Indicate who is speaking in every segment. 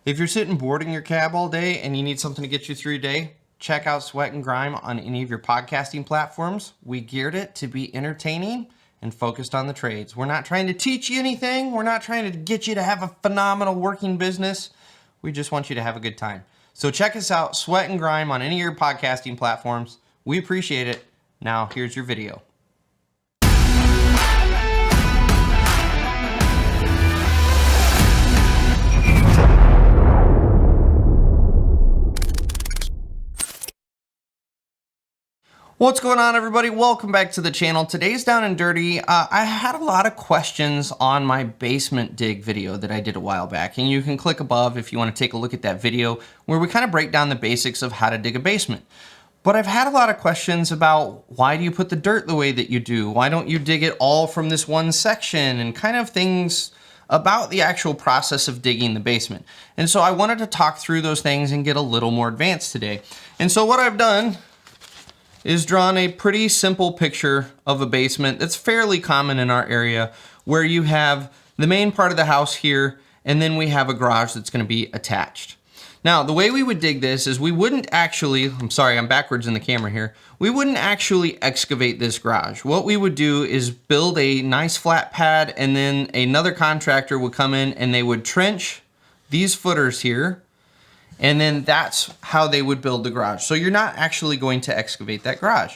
Speaker 1: If you're sitting bored in your cab all day and you need something to get you through your day, check out Sweat and Grime on any of your podcasting platforms. We geared it to be entertaining and focused on the trades. We're not trying to teach you anything. We're not trying to get you to have a phenomenal working business. We just want you to have a good time. So check us out, Sweat and Grime, on any of your podcasting platforms. We appreciate it. Now, here's your video. What's going on, everybody? Welcome back to the channel. Today's Down and Dirty. I had a lot of questions on my basement dig video that I did a while back, and you can click above if you want to take a look at that video where we kind of break down the basics of how to dig a basement. But I've had a lot of questions about why do you put the dirt the way that you do? Why don't you dig it all from this one section, and kind of things about the actual process of digging the basement. And so I wanted to talk through those things and get a little more advanced today. And so what I've done is drawn a pretty simple picture of a basement that's fairly common in our area, where you have the main part of the house here, and then we have a garage that's going to be attached. Now, the way we would dig this is we wouldn't actually, I'm sorry, I'm backwards in the camera here. We wouldn't actually excavate this garage. What we would do is build a nice flat pad, and then another contractor would come in and they would trench these footers here, and then that's how they would build the garage. So you're not actually going to excavate that garage.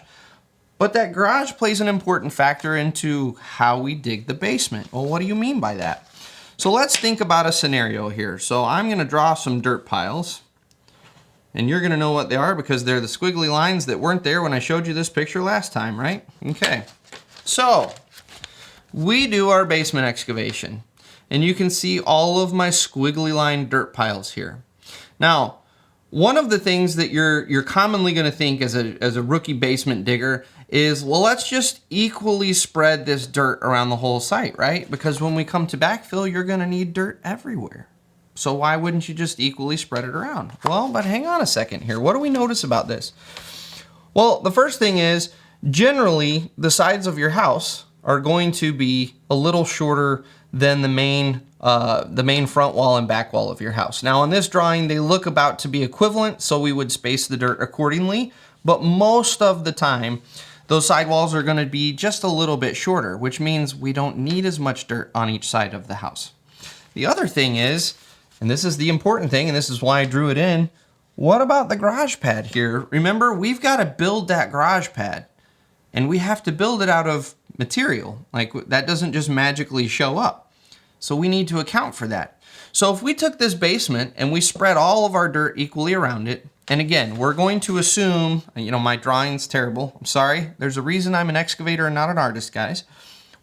Speaker 1: But that garage plays an important factor into how we dig the basement. Well, what do you mean by that? So let's think about a scenario here. So I'm gonna draw some dirt piles, and you're gonna know what they are because they're the squiggly lines that weren't there when I showed you this picture last time, right? Okay, so we do our basement excavation, and you can see all of my squiggly line dirt piles here. Now, one of the things that you're commonly going to think as a rookie basement digger is, well, let's just equally spread this dirt around the whole site, right? Because when we come to backfill, you're going to need dirt everywhere. So why wouldn't you just equally spread it around? Well, but hang on a second here. What do we notice about this? Well, the first thing is, generally, the sides of your house are going to be a little shorter than the main front wall and back wall of your house. Now on this drawing, they look about to be equivalent, so we would space the dirt accordingly, but most of the time, those side walls are gonna be just a little bit shorter, which means we don't need as much dirt on each side of the house. The other thing is, and this is the important thing, and this is why I drew it in, what about the garage pad here? Remember, we've gotta build that garage pad, and we have to build it out of material. Like, that doesn't just magically show up. So we need to account for that. So if we took this basement and we spread all of our dirt equally around it, and again, we're going to assume, my drawing's terrible, I'm sorry. There's a reason I'm an excavator and not an artist, guys.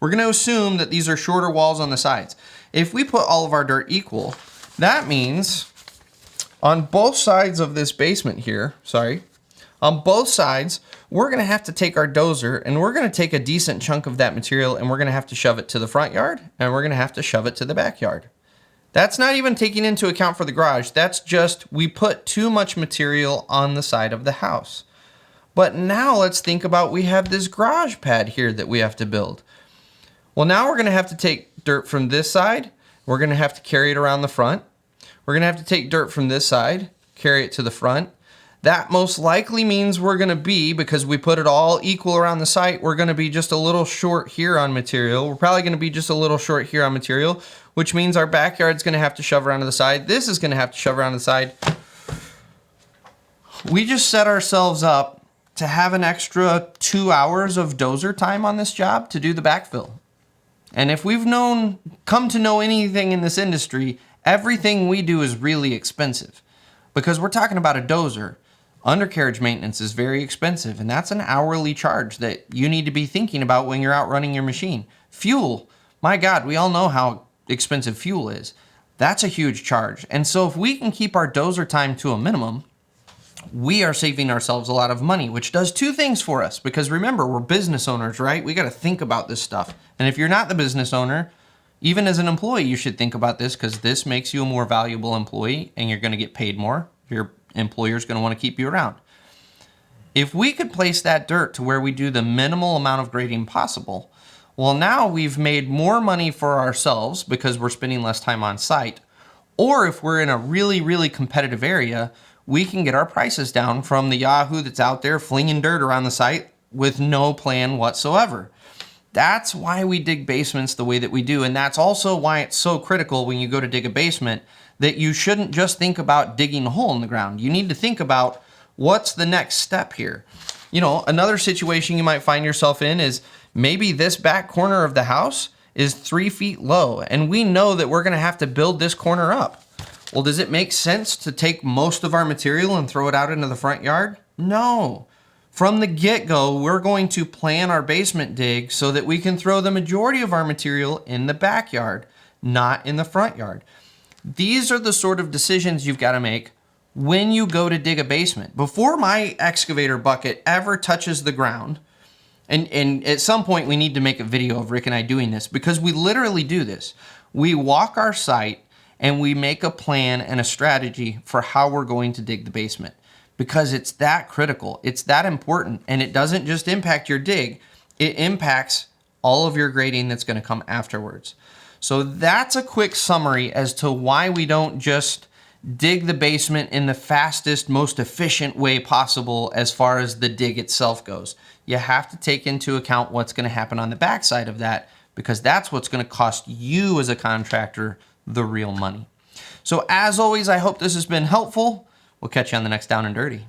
Speaker 1: We're gonna assume that these are shorter walls on the sides. If we put all of our dirt equal, that means on both sides of this basement here, on both sides, we're gonna have to take our dozer and we're gonna take a decent chunk of that material and we're gonna have to shove it to the front yard and we're gonna have to shove it to the backyard. That's not even taking into account for the garage. That's just, we put too much material on the side of the house. But now let's think about, we have this garage pad here that we have to build. Well, now we're gonna have to take dirt from this side. We're gonna have to carry it around the front. We're gonna have to take dirt from this side, carry it to the front. That most likely means we're gonna be, because we put it all equal around the site, we're gonna be just a little short here on material. We're probably gonna be just a little short here on material, which means our backyard's gonna have to shove around to the side. This is gonna have to shove around to the side. We just set ourselves up to have an extra 2 hours of dozer time on this job to do the backfill. And if we've come to know anything in this industry, everything we do is really expensive. Because we're talking about a dozer. Undercarriage maintenance is very expensive, and that's an hourly charge that you need to be thinking about when you're out running your machine. Fuel, my God, we all know how expensive fuel is. That's a huge charge. And so if we can keep our dozer time to a minimum, we are saving ourselves a lot of money, which does two things for us. Because remember, we're business owners, right? We gotta think about this stuff. And if you're not the business owner, even as an employee, you should think about this, because this makes you a more valuable employee and you're gonna get paid more. Your employer's gonna wanna keep you around. If we could place that dirt to where we do the minimal amount of grading possible, well, now we've made more money for ourselves because we're spending less time on site, Or if we're in a really, really competitive area, we can get our prices down from the Yahoo that's out there flinging dirt around the site with no plan whatsoever. That's why we dig basements the way that we do. And that's also why it's so critical when you go to dig a basement that you shouldn't just think about digging a hole in the ground. You need to think about what's the next step here. You know, another situation you might find yourself in is maybe this back corner of the house is 3 feet low, and we know that we're gonna have to build this corner up. Well, does it make sense to take most of our material and throw it out into the front yard? No. From the get-go, we're going to plan our basement dig so that we can throw the majority of our material in the backyard, not in the front yard. These are the sort of decisions you've got to make when you go to dig a basement. Before my excavator bucket ever touches the ground, and at some point we need to make a video of Rick and I doing this, because we literally do this. We walk our site and we make a plan and a strategy for how we're going to dig the basement, because it's that critical, it's that important, and it doesn't just impact your dig, it impacts all of your grading that's going to come afterwards. So that's a quick summary as to why we don't just dig the basement in the fastest, most efficient way possible as far as the dig itself goes. You have to take into account what's going to happen on the backside of that, because that's what's going to cost you as a contractor the real money. So as always, I hope this has been helpful. We'll catch you on the next Down and Dirty.